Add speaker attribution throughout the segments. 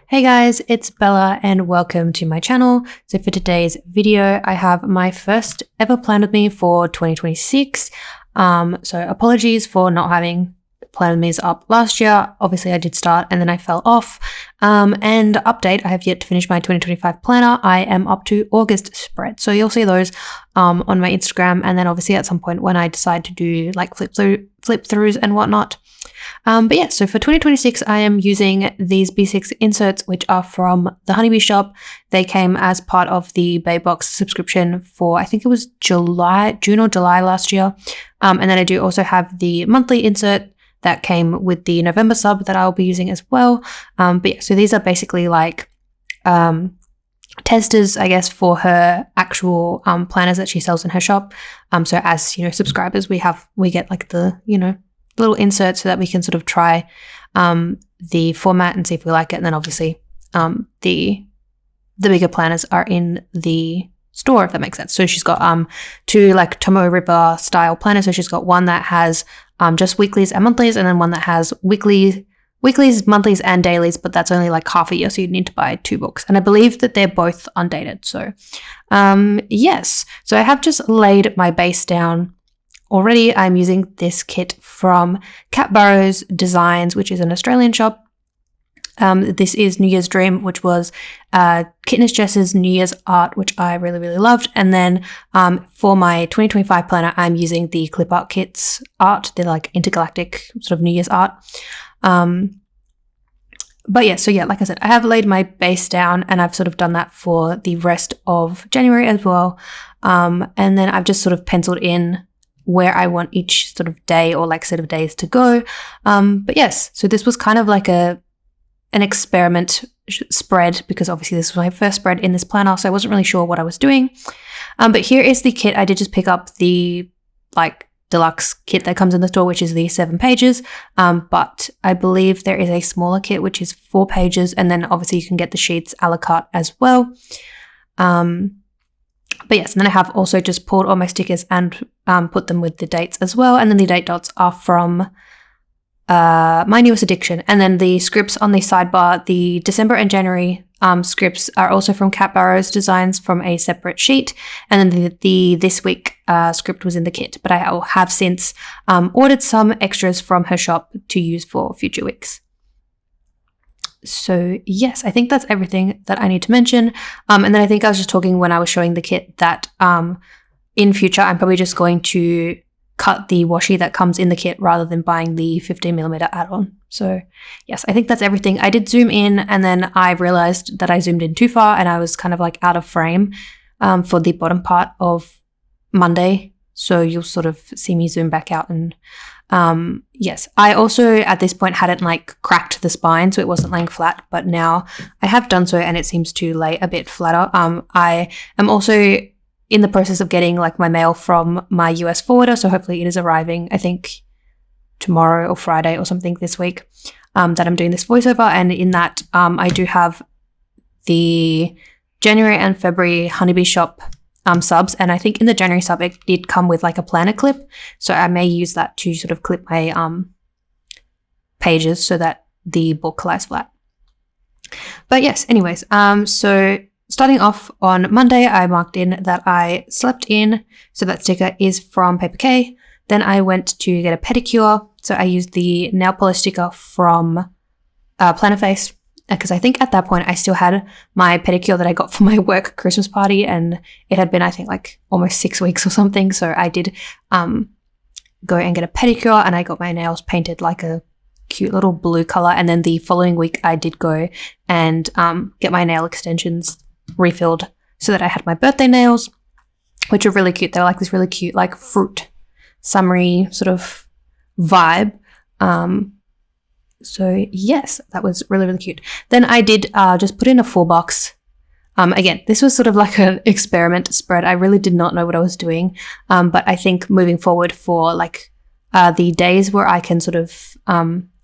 Speaker 1: Hey guys, it's Bella and welcome to my channel. So for today's video, I have my first ever plan with me for 2026. So apologies for not having plan with me's up last year. Obviously I did start and then I fell off. And update, I have yet to finish my 2025 planner. I am up to August spread. So you'll see those on my Instagram, and then obviously at some point when I decide to do like flip throughs and whatnot. But yeah, so for 2026, I am using these B6 inserts, which are from the Honeybee shop. They came as part of the Bay Box subscription for, I think it was June or July last year. And then I do also have the monthly insert that came with the November sub that I'll be using as well. But yeah, so these are basically like testers, I guess, for her actual planners that she sells in her shop. So as, you know, subscribers, we get like the, you know, little inserts so that we can sort of try the format and see if we like it. And then obviously the bigger planners are in the store, if that makes sense. So she's got two like Tomo Ripper style planners. So she's got one that has just weeklies and monthlies, and then one that has weeklies, monthlies, and dailies, but that's only like half a year, so you'd need to buy 2 books. And I believe that they're both undated. So yes, so I have just laid my base down already. I'm using this kit from Kat Burrows Designs, which is an Australian shop. This is New Year's Dream, which was Kittenish Jess's New Year's art, which I really, really loved. And then for my 2025 planner, I'm using the Clip Art Kits art. They're like intergalactic sort of New Year's art. But yeah, so yeah, like I said, I have laid my base down and I've sort of done that for the rest of January as well. And then I've just sort of penciled in where I want each sort of day or like set of days to go. But yes, so this was kind of like an experiment spread, because obviously this was my first spread in this planner, so I wasn't really sure what I was doing. But here is the kit. I did just pick up the like deluxe kit that comes in the store, which is the 7 pages. But I believe there is a smaller kit, which is 4 pages. And then obviously you can get the sheets a la carte as well. But yes, and then I have also just pulled all my stickers and put them with the dates as well. And then the date dots are from my newest addiction. And then the scripts on the sidebar, the December and January scripts are also from Kat Burrows Designs from a separate sheet. And then the this week script was in the kit. But I have since ordered some extras from her shop to use for future weeks. So yes, I think that's everything that I need to mention. And then I think I was just talking when I was showing the kit that in future I'm probably just going to cut the washi that comes in the kit rather than buying the 15mm add-on. So yes, I think that's everything. I did zoom in and then I realized that I zoomed in too far and I was kind of like out of frame for the bottom part of Monday. So you'll sort of see me zoom back out. And yes, I also at this point hadn't like cracked the spine, so it wasn't laying flat, but now I have done so and it seems to lay a bit flatter. I am also in the process of getting like my mail from my US forwarder, so hopefully it is arriving, I think tomorrow or Friday or something this week, that I'm doing this voiceover. And in that I do have the January and February Honeybee shop subs, and I think in the January sub it did come with like a planner clip, so I may use that to sort of clip my pages so that the book lies flat. But yes, anyways, so starting off on Monday, I marked in that I slept in, so that sticker is from Paper K. Then I went to get a pedicure, so I used the nail polish sticker from Planner Face, because I think at that point I still had my pedicure that I got for my work Christmas party, and it had been, I think, like almost 6 weeks or something. So I did go and get a pedicure, and I got my nails painted like a cute little blue color. And then the following week I did go and get my nail extensions refilled so that I had my birthday nails, which are really cute. They were like this really cute like fruit summery sort of vibe. So yes, that was really, really cute. Then I did just put in a full box. Again, this was sort of like an experiment spread. I really did not know what I was doing. But I think moving forward for like the days where I can sort of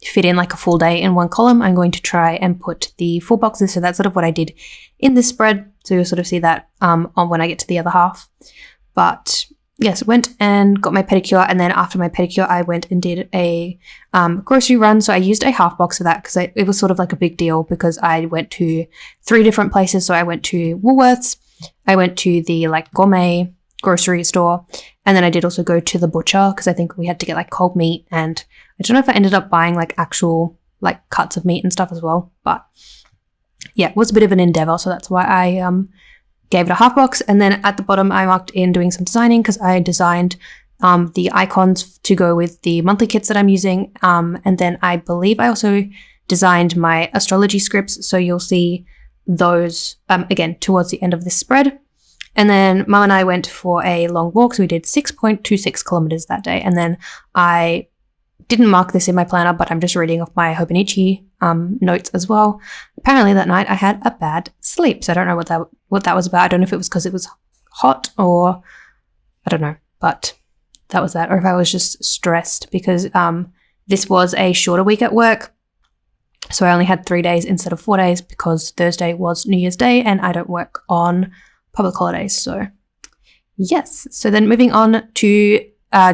Speaker 1: fit in like a full day in one column, I'm going to try and put the full boxes. So that's sort of what I did in this spread. So you'll sort of see that on when I get to the other half. But yes, went and got my pedicure, and then after my pedicure, I went and did a grocery run. So I used a half box for that because it was sort of like a big deal because I went to 3 different places. So I went to Woolworths, I went to the like gourmet grocery store, and then I did also go to the butcher because I think we had to get like cold meat, and I don't know if I ended up buying like actual like cuts of meat and stuff as well. But yeah, it was a bit of an endeavor, so that's why I gave it a half box. And then at the bottom, I marked in doing some designing because I designed the icons to go with the monthly kits that I'm using. And then I believe I also designed my astrology scripts. So you'll see those again towards the end of this spread. And then Mum and I went for a long walk. So we did 6.26 kilometers that day. And then I didn't mark this in my planner, but I'm just reading off my 𝚑𝚑𝚘𝚗𝚡 notes as well. Apparently that night I had a bad sleep. So I don't know what that was about. I don't know if it was because it was hot or I don't know, but that was that. Or if I was just stressed because this was a shorter week at work. So I only had 3 days instead of 4 days because Thursday was New Year's Day and I don't work on public holidays. So yes. So then moving on to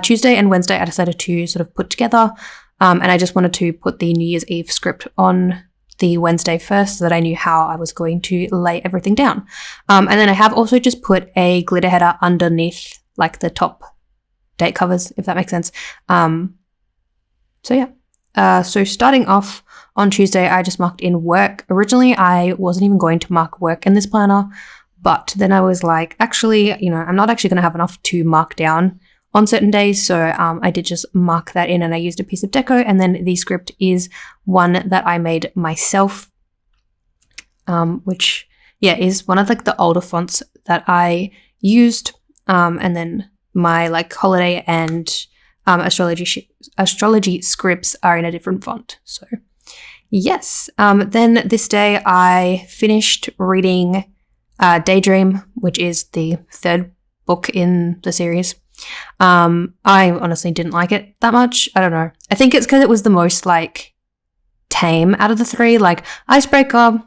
Speaker 1: Tuesday and Wednesday, I decided to sort of put together and I just wanted to put the New Year's Eve script on the Wednesday first so that I knew how I was going to lay everything down. And then I have also just put a glitter header underneath like the top date covers, if that makes sense. So yeah. So starting off on Tuesday, I just marked in work. Originally, I wasn't even going to mark work in this planner, but then I was like, actually, you know, I'm not actually going to have enough to mark down on certain days. So I did just mark that in and I used a piece of deco. And then the script is one that I made myself, which, yeah, is one of like the older fonts that I used. And then my like holiday and astrology scripts are in a different font. So yes. Then this day I finished reading Daydream, which is the 3rd book in the series. I honestly didn't like it that much. I don't know. I think it's because it was the most like tame out of the 3. Like Icebreaker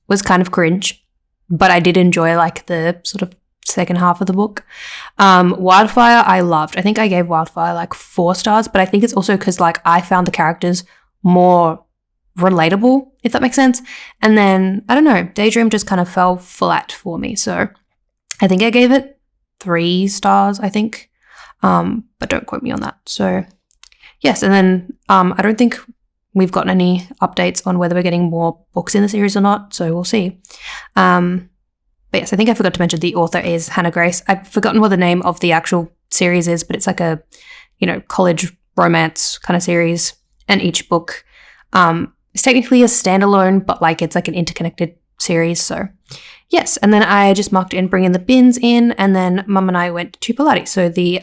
Speaker 1: was kind of cringe, but I did enjoy like the sort of second half of the book. Wildfire I loved. I think I gave Wildfire like 4 stars, but I think it's also because like I found the characters more relatable, if that makes sense. And then I don't know, Daydream just kind of fell flat for me. So I think I gave it 3 stars, I think. But don't quote me on that. So yes, and then I don't think we've gotten any updates on whether we're getting more books in the series or not, so we'll see. But yes, I think I forgot to mention the author is Hannah Grace. I've forgotten what the name of the actual series is, but it's like a, you know, college romance kind of series, and each book is technically a standalone, but like it's like an interconnected series. So yes, and then I just marked in bringing the bins in, and then Mum and I went to Pilates. So the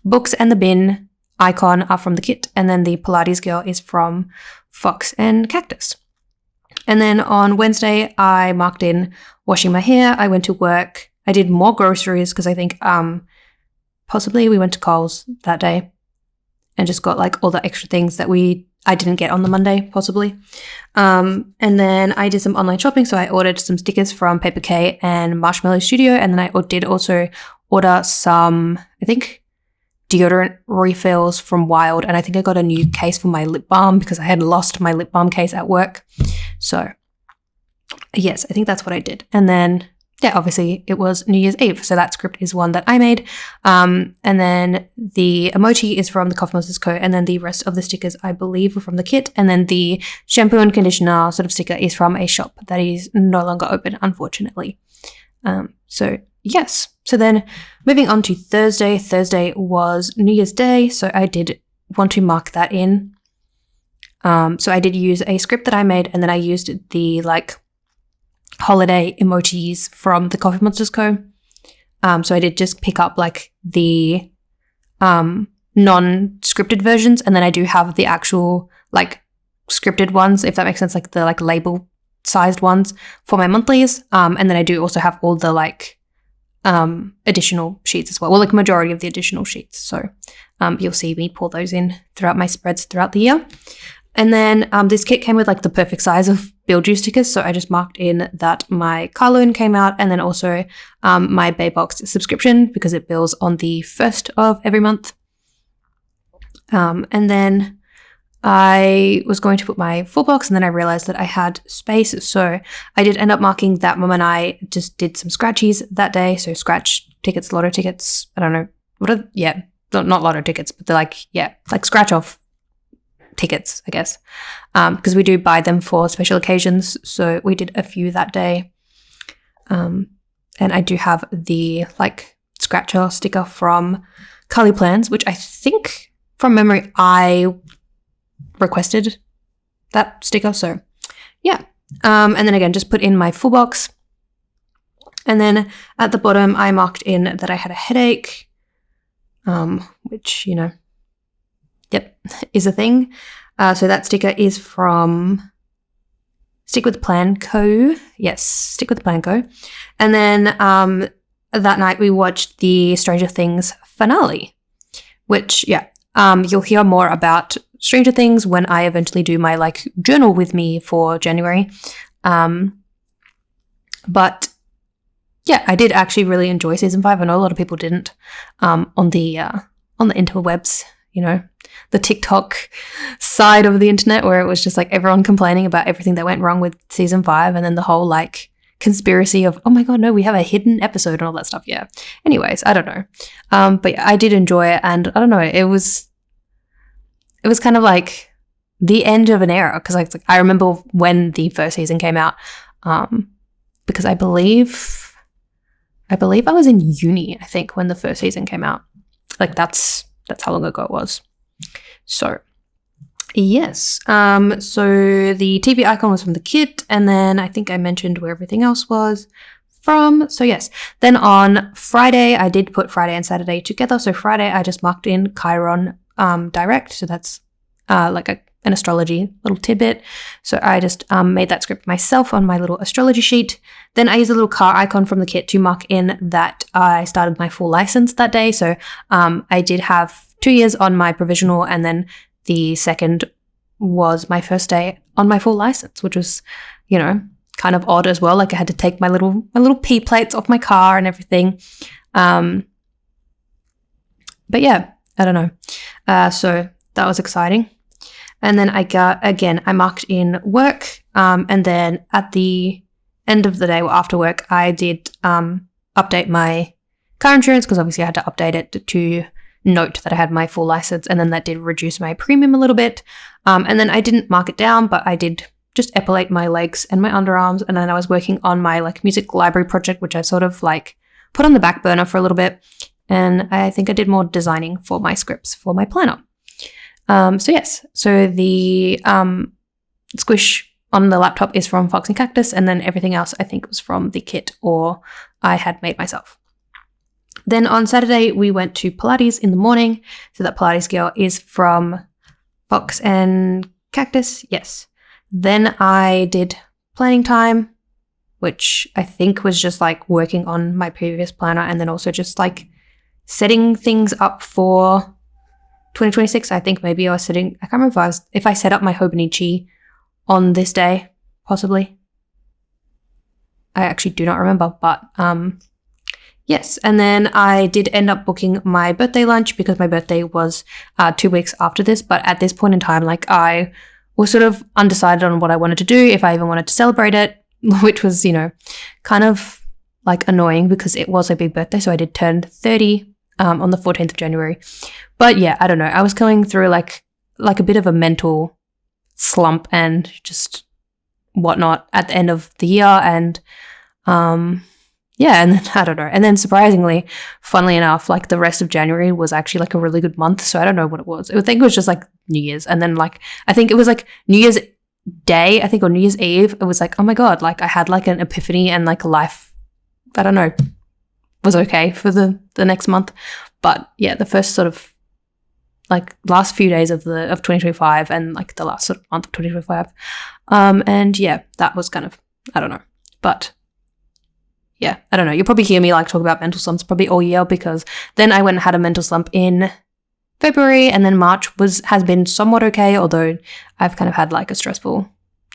Speaker 1: books and the bin icon are from the kit, and then the Pilates girl is from Fox and Cactus. And then on Wednesday, I marked in washing my hair. I went to work. I did more groceries because I think possibly we went to Coles that day and just got like all the extra things that I didn't get on the Monday, possibly. And then I did some online shopping. So I ordered some stickers from Paper K and Marshmallow Studio. And then I did also order some, I think, deodorant refills from Wild. And I think I got a new case for my lip balm because I had lost my lip balm case at work. So yes, I think that's what I did. And then, yeah, obviously it was New Year's Eve. So that script is one that I made. And then the emoji is from the Coffee Monsters Co. And then the rest of the stickers, I believe, were from the kit. And then the shampoo and conditioner sort of sticker is from a shop that is no longer open, unfortunately. So yes. So then moving on to Thursday. Thursday was New Year's Day. So I did want to mark that in. So I did use a script that I made, and then I used the like holiday emojis from the Coffee Monsters Co. So I did just pick up like the non-scripted versions, and then I do have the actual like scripted ones, if that makes sense, like the like label sized ones for my monthlies. And then I do also have all the like additional sheets as well. Well, like majority of the additional sheets. So you'll see me pull those in throughout my spreads throughout the year. And then this kit came with like the perfect size of Beetlejuice stickers. So I just marked in that my car loan came out, and then also my Baybox subscription, because it bills on the 1st of every month. And then I was going to put my full box, and then I realized that I had space. So I did end up marking that Mum and I just did some scratchies that day. So scratch tickets, lotto tickets. I don't know. Not lotto tickets, but they're like scratch off tickets, I guess, because we do buy them for special occasions. So we did a few that day, and I do have the like scratcher sticker from Carly Plans, which I think from memory I requested that sticker. So yeah, and then again just put in my full box, and then at the bottom I marked in that I had a headache, which is a thing. So that sticker is from Stick with the Plan Co. Yes, Stick with the Plan Co. And then that night we watched the Stranger Things finale, which, you'll hear more about Stranger Things when I eventually do my like journal with me for January. But yeah, I did actually really enjoy season 5. I know a lot of people didn't, on the interwebs, the TikTok side of the internet, where it was just like everyone complaining about everything that went wrong with season 5, and then the whole like conspiracy of, oh my god, no, we have a hidden episode and all that stuff. Yeah. Anyways, I don't know. But yeah, I did enjoy it, and I don't know, it was kind of like the end of an era, because I remember when the first season came out, because I believe I was in uni, I think, when the first season came out. Like that's how long ago it was. So yes, so the TV icon was from the kit, and then I think I mentioned where everything else was from. So yes, then on Friday, I did put Friday and Saturday together. So Friday, I just marked in Chiron direct. So that's like an astrology little tidbit. So I just made that script myself on my little astrology sheet. Then I used a little car icon from the kit to mark in that I started my full license that day. So I did have 2 years on my provisional, and then the second was my first day on my full license, which was, kind of odd as well. Like I had to take my little P plates off my car and everything. But yeah, I don't know. So that was exciting. And then I marked in work. And then at the end of the day, or after work, I did update my car insurance, because obviously I had to update it to note that I had my full license, and then that did reduce my premium a little bit. And then I didn't mark it down, but I did just epilate my legs and my underarms, and then I was working on my like music library project, which I sort of like put on the back burner for a little bit, and I think I did more designing for my scripts for my planner. So yes, so the squish on the laptop is from Fox and Cactus, and then everything else I think was from the kit or I had made myself. Then on Saturday, we went to Pilates in the morning. So that Pilates gear is from Fox and Cactus, yes. Then I did planning time, which I think was just like working on my previous planner, and then also just like setting things up for 2026. I think maybe I can't remember if I set up my Hobonichi on this day, possibly. I actually do not remember, but yes. And then I did end up booking my birthday lunch, because my birthday was 2 weeks after this. But at this point in time, like I was sort of undecided on what I wanted to do, if I even wanted to celebrate it, which was, kind of like annoying, because it was a big birthday. So I did turn 30 on the 14th of January. But yeah, I don't know. I was going through like a bit of a mental slump and just whatnot at the end of the year. And yeah, and then I don't know. And then surprisingly, funnily enough, like the rest of January was actually like a really good month. So I don't know what it was. I think it was just like New Year's. And then like, I think it was like New Year's Day, I think, or New Year's Eve. It was like, oh my God, like I had like an epiphany, and like life, I don't know, was okay for the next month. But yeah, the first sort of like last few days of 2025, and like the last sort of month of 2025. And yeah, that was kind of, I don't know. But yeah, I don't know. You'll probably hear me like talk about mental slumps probably all year, because then I went and had a mental slump in February, and then March has been somewhat okay, although I've kind of had like a stressful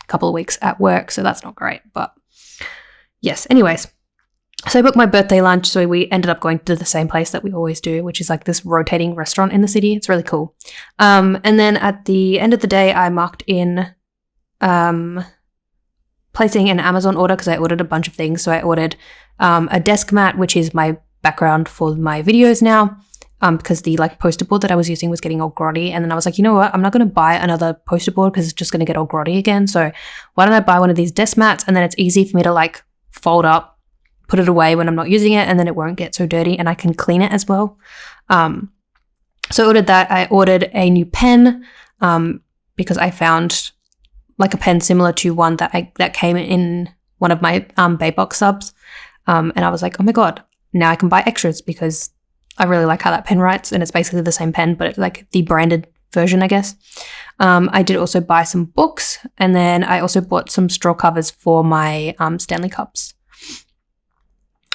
Speaker 1: couple of weeks at work, so that's not great. But yes, anyways. So I booked my birthday lunch, so we ended up going to the same place that we always do, which is like this rotating restaurant in the city. It's really cool. And then at the end of the day, I marked in placing an Amazon order because I ordered a bunch of things. So I ordered a desk mat, which is my background for my videos now, because the like poster board that I was using was getting all grotty. And then I was like, you know what? I'm not going to buy another poster board because it's just going to get all grotty again. So why don't I buy one of these desk mats, and then it's easy for me to like fold up, put it away when I'm not using it, and then it won't get so dirty, and I can clean it as well. So I ordered that. I ordered a new pen because I found like a pen similar to one that came in one of my Babe Box subs, and I was like, oh my god, now I can buy extras because I really like how that pen writes, and it's basically the same pen, but it's like the branded version, I guess. I did also buy some books, and then I also bought some straw covers for my Stanley cups.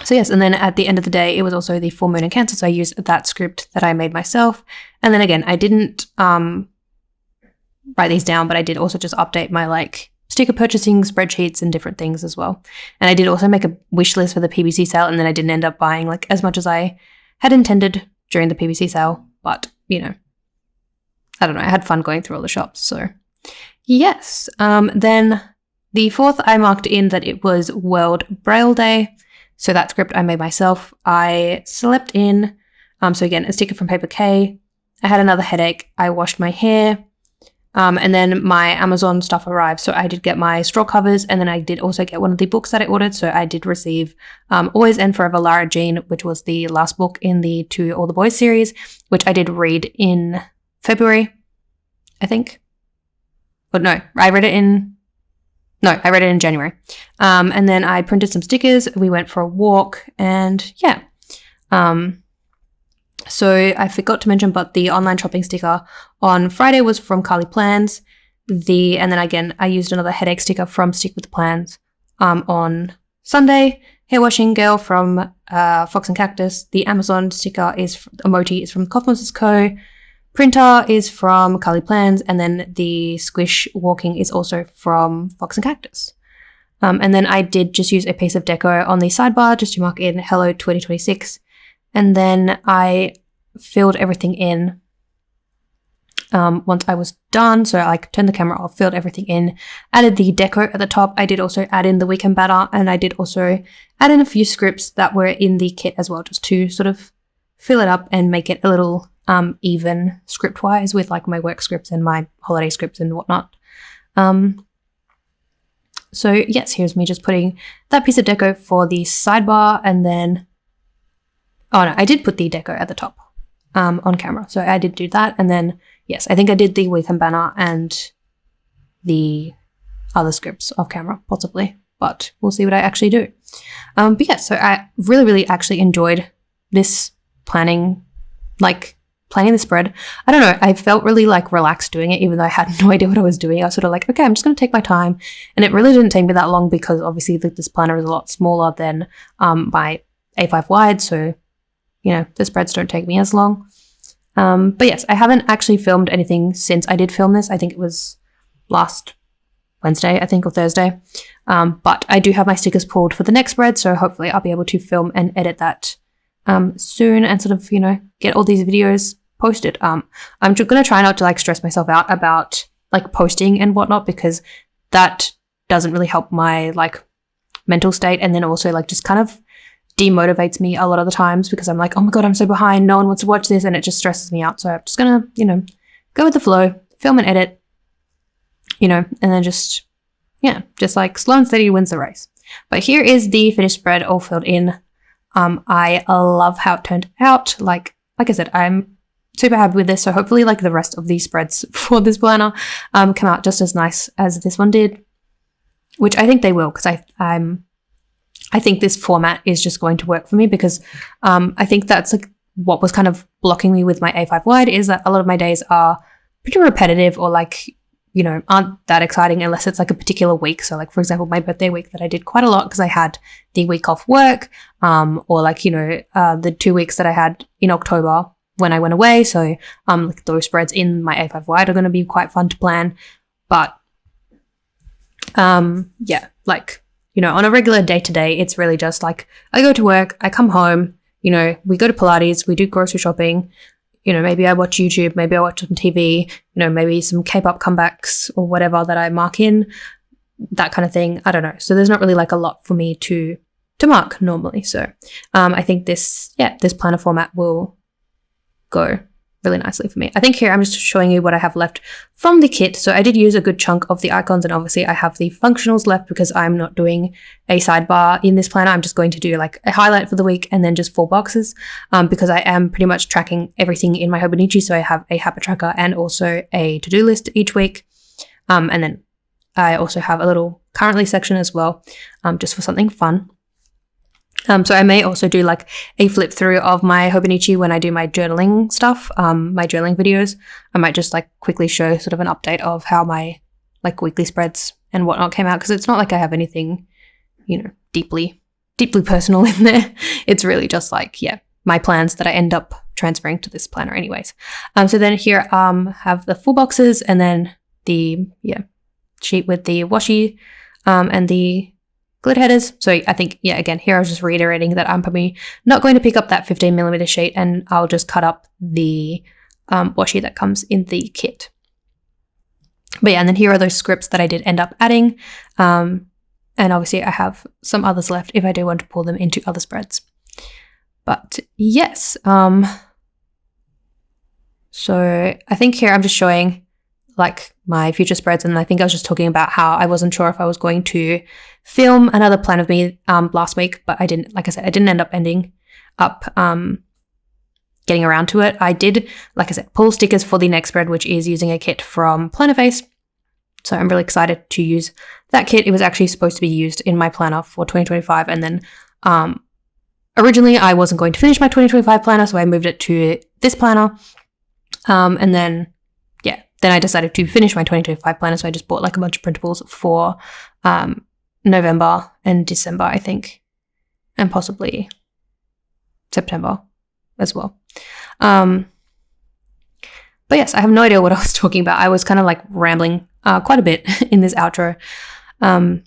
Speaker 1: So yes, and then at the end of the day, it was also the full moon in Cancer, so I used that script that I made myself. And then again, I didn't write these down, but I did also just update my like sticker purchasing spreadsheets and different things as well. And I did also make a wish list for the PBC sale, and then I didn't end up buying like as much as I had intended during the PBC sale, but you know, I don't know, I had fun going through all the shops. So yes, then the 4th, I marked in that it was World Braille Day. So that script I made myself. I slept in. So again, a sticker from Paper K. I had another headache. I washed my hair. And then my Amazon stuff arrived. So I did get my straw covers, and then I did also get one of the books that I ordered. So I did receive Always and Forever Lara Jean, which was the last book in the To All the Boys series, which I did read in February, I think. But no, I read it in January. And then I printed some stickers. We went for a walk, and yeah. So I forgot to mention, but the online shopping sticker on Friday was from Carly Plans. And then again, I used another headache sticker from Stick with the Plans on Sunday. Hair washing girl from Fox and Cactus. The Amazon sticker emoji is from Cosmos Co. Printer is from Carly Plans, and then the squish walking is also from Fox and Cactus. And then I did just use a piece of deco on the sidebar just to mark in Hello 2026. And then I filled everything in once I was done. So I like turned the camera off, filled everything in, added the deco at the top. I did also add in the weekend banner, and I did also add in a few scripts that were in the kit as well, just to sort of fill it up and make it a little even script-wise with like my work scripts and my holiday scripts and whatnot. So yes, here's me just putting that piece of deco for the sidebar, and then, oh no, I did put the deco at the top on camera. So I did do that, and then yes, I think I did the weekend banner and the other scripts off camera, possibly, but we'll see what I actually do. But yeah, so I really, really actually enjoyed this planning the spread. I don't know, I felt really like relaxed doing it, even though I had no idea what I was doing. I was sort of like, okay, I'm just going to take my time. And it really didn't take me that long because obviously this planner is a lot smaller than my A5 wide. So, you know, the spreads don't take me as long. But yes, I haven't actually filmed anything since I did film this. I think it was last Wednesday, I think, or Thursday. But I do have my stickers pulled for the next spread. So hopefully I'll be able to film and edit that soon and sort of, you know, get all these videos posted. I'm going to try not to like stress myself out about like posting and whatnot, because that doesn't really help my like mental state, and then also like just kind of demotivates me a lot of the times because I'm like, oh my god, I'm so behind, no one wants to watch this, and it just stresses me out. So I'm just gonna, you know, go with the flow, film and edit, you know, and then just like slow and steady wins the race. But here is the finished spread all filled in. I love how it turned out. Like I said, I'm super happy with this. So hopefully like the rest of these spreads for this planner come out just as nice as this one did, which I think they will, because I think this format is just going to work for me, because I think that's like what was kind of blocking me with my A5 wide, is that a lot of my days are pretty repetitive, or like, you know, aren't that exciting unless it's like a particular week. So like, for example, my birthday week that I did quite a lot because I had the week off work, or like, you know, the 2 weeks that I had in October when I went away. So like those spreads in my A5 wide are going to be quite fun to plan. But yeah, like, you know, on a regular day-to-day, it's really just like I go to work, I come home, you know, we go to Pilates, we do grocery shopping, you know, maybe I watch YouTube, maybe I watch some TV, you know, maybe some K-pop comebacks or whatever that I mark in, that kind of thing. I don't know. So there's not really like a lot for me to mark normally. So I think this planner format will go really nicely for me. I think here I'm just showing you what I have left from the kit. So I did use a good chunk of the icons, and obviously I have the functionals left because I'm not doing a sidebar in this planner. I'm just going to do like a highlight for the week and then just 4 boxes because I am pretty much tracking everything in my 𝚑𝚘𝚘𝚙. So I have a habit tracker and also a to-do list each week. And then I also have a little currently section as well, just for something fun. So I may also do like a flip through of my 𝚑𝚑𝚘𝚙 when I do my journaling stuff, my journaling videos. I might just like quickly show sort of an update of how my like weekly spreads and whatnot came out, because it's not like I have anything, you know, deeply personal in there. It's really just like, yeah, my plans that I end up transferring to this planner anyways. So then here have the 4 boxes and then the sheet with the washi and the glitter headers. So I think, yeah, again, here I was just reiterating that I'm probably not going to pick up that 15mm sheet, and I'll just cut up the washi that comes in the kit. But yeah, and then here are those scripts that I did end up adding. And obviously I have some others left if I do want to pull them into other spreads. But yes, so I think here I'm just showing like my future spreads, and I think I was just talking about how I wasn't sure if I was going to film another plan of me last week, but I didn't. Like I said, I didn't end up getting around to it. I did, like I said, pull stickers for the next spread, which is using a kit from Plannerface. So I'm really excited to use that kit. It was actually supposed to be used in my planner for 2025, and then originally I wasn't going to finish my 2025 planner, so I moved it to this planner, and then I decided to finish my 2025 planner, so I just bought like a bunch of printables for November and December, I think, and possibly September as well. But yes, I have no idea what I was talking about. I was kind of like rambling quite a bit in this outro. But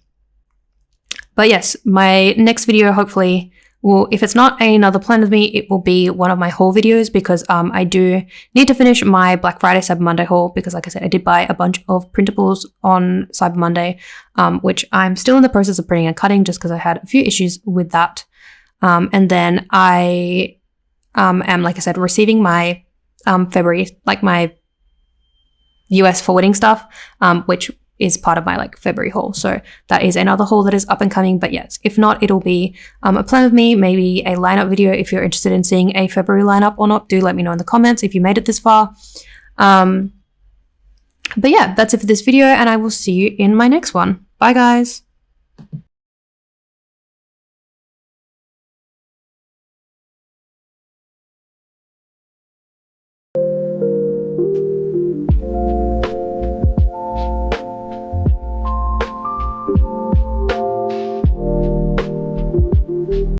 Speaker 1: yes, my next video hopefully will, if it's not another plan with me, it will be one of my haul videos, because I do need to finish my Black Friday Cyber Monday haul, because like I said, I did buy a bunch of printables on Cyber Monday, which I'm still in the process of printing and cutting just because I had a few issues with that. And then I am, like I said, receiving my February, like my US forwarding stuff, which is part of my like February haul. So that is another haul that is up and coming. But yes, if not, it'll be a plan with me, maybe a lineup video. If you're interested in seeing a February lineup or not, do let me know in the comments if you made it this far. But yeah, that's it for this video, and I will see you in my next one. Bye guys.